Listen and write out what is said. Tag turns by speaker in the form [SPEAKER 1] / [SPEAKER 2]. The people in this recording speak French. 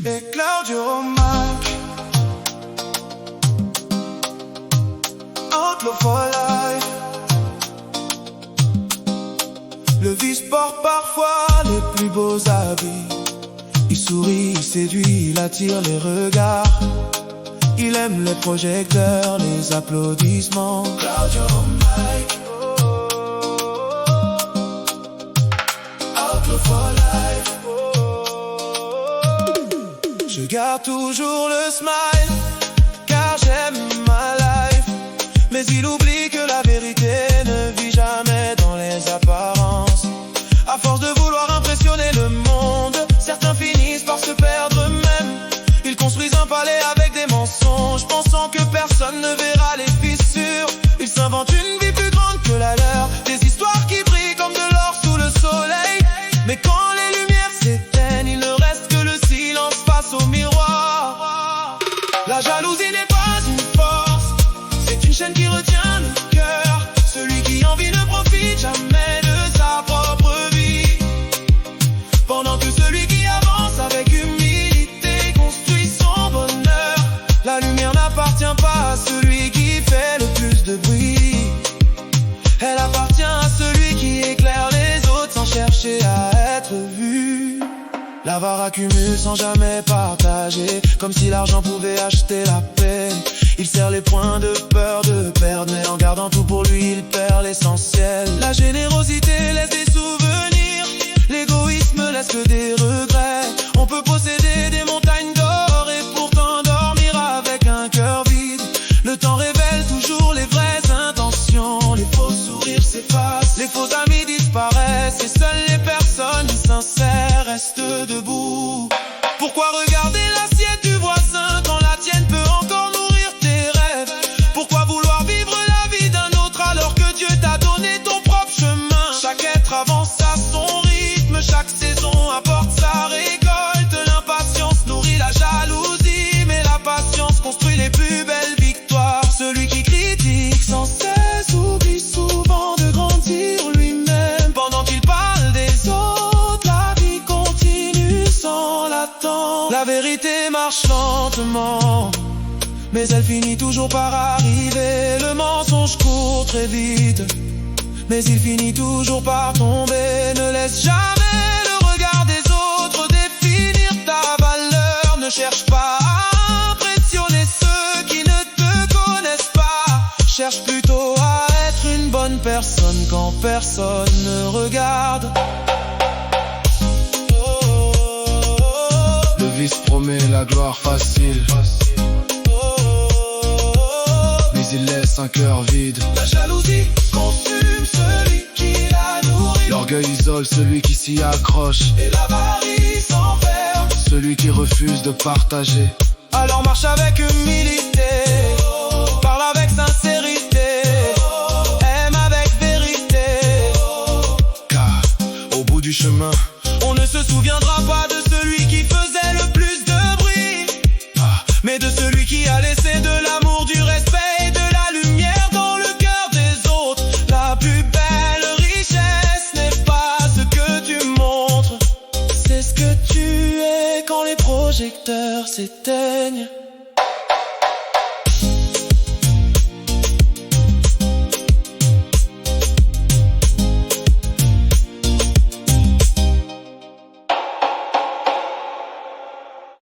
[SPEAKER 1] et Claudio Mac. Outlaw for life. Le vice porte parfois les plus beaux habits. Il sourit, il séduit, il attire les regards. Il aime les projecteurs, les applaudissements. Claudio Mac. Outlaw for life. Je garde toujours le smile, car j'aime ma life. Mais il oublie que la vérité ne vit jamais dans les apparences. À force de vouloir impressionner le monde, certains finissent par se perdre eux-mêmes. Ils construisent un palais avec des mensonges, pensant que personne ne verra les fissures. Ils s'inventent une vie plus grande que la leur, des histoires qui brillent comme de l'or sous le soleil. Mais quand les lumières s'éteignent, il ne reste que le silence face au miroir. La jalousie n'est pas une force, c'est une chaîne qui retient le cœur. Celui qui envie ne profite jamais de sa propre vie, pendant que celui qui avance avec humilité construit son bonheur. La lumière n'appartient pas à celui qui fait le plus de bruit, elle appartient à celui qui éclaire les autres sans chercher à être vu. L'avare accumule sans jamais partager, comme si l'argent pouvait acheter la paix. Il serre les poings de peur de perdre, mais en gardant tout pour lui, il perd l'essentiel. La générosité laisse des souvenirs, l'égoïsme laisse que des regrets. On peut posséder des montagnes d'or et pourtant dormir avec un cœur vide. Le temps révèle toujours les vraies intentions, les faux sourires s'effacent, les faux amis disparaissent, et seules les personnes sincères restent debout. Pourquoi regarder l'assiette du voisin quand la tienne peut encore nourrir tes rêves? Pourquoi vouloir vivre la vie d'un autre alors que Dieu t'a donné ton propre chemin? Chaque être avance à son rythme, chaque saison apporte sa récolte. L'impatience nourrit la jalousie, mais la patience construit les plus belles victoires. Celui qui critique sans cesse oublie souvent de grandir lui-même. Pendant qu'il parle des autres, la vie continue sans l'attendre. La vérité marche lentement, mais elle finit toujours par arriver. Le mensonge court très vite, mais il finit toujours par tomber. Ne laisse jamais le regard des autres définir ta valeur. Ne cherche pas à impressionner ceux qui ne te connaissent pas. Cherche plutôt à être une bonne personne quand personne ne regarde.
[SPEAKER 2] Le vice promet la gloire facile, mais il laisse un cœur vide.
[SPEAKER 1] La jalousie consume celui qui la nourrit,
[SPEAKER 2] L'orgueil isole celui qui s'y accroche,
[SPEAKER 1] et l'avarice enferme
[SPEAKER 2] celui qui refuse de partager.
[SPEAKER 1] Alors marche avec humilité, parle avec sincérité, aime avec vérité.
[SPEAKER 2] Car au bout du chemin,
[SPEAKER 1] On ne se souviendra pas de celui qui faisait le plus de bruit, mais de celui qui a laissé de l'amour, du respect et de la lumière dans le cœur des autres. La plus belle richesse n'est pas ce que tu montres, c'est ce que tu es quand les projecteurs s'éteignent.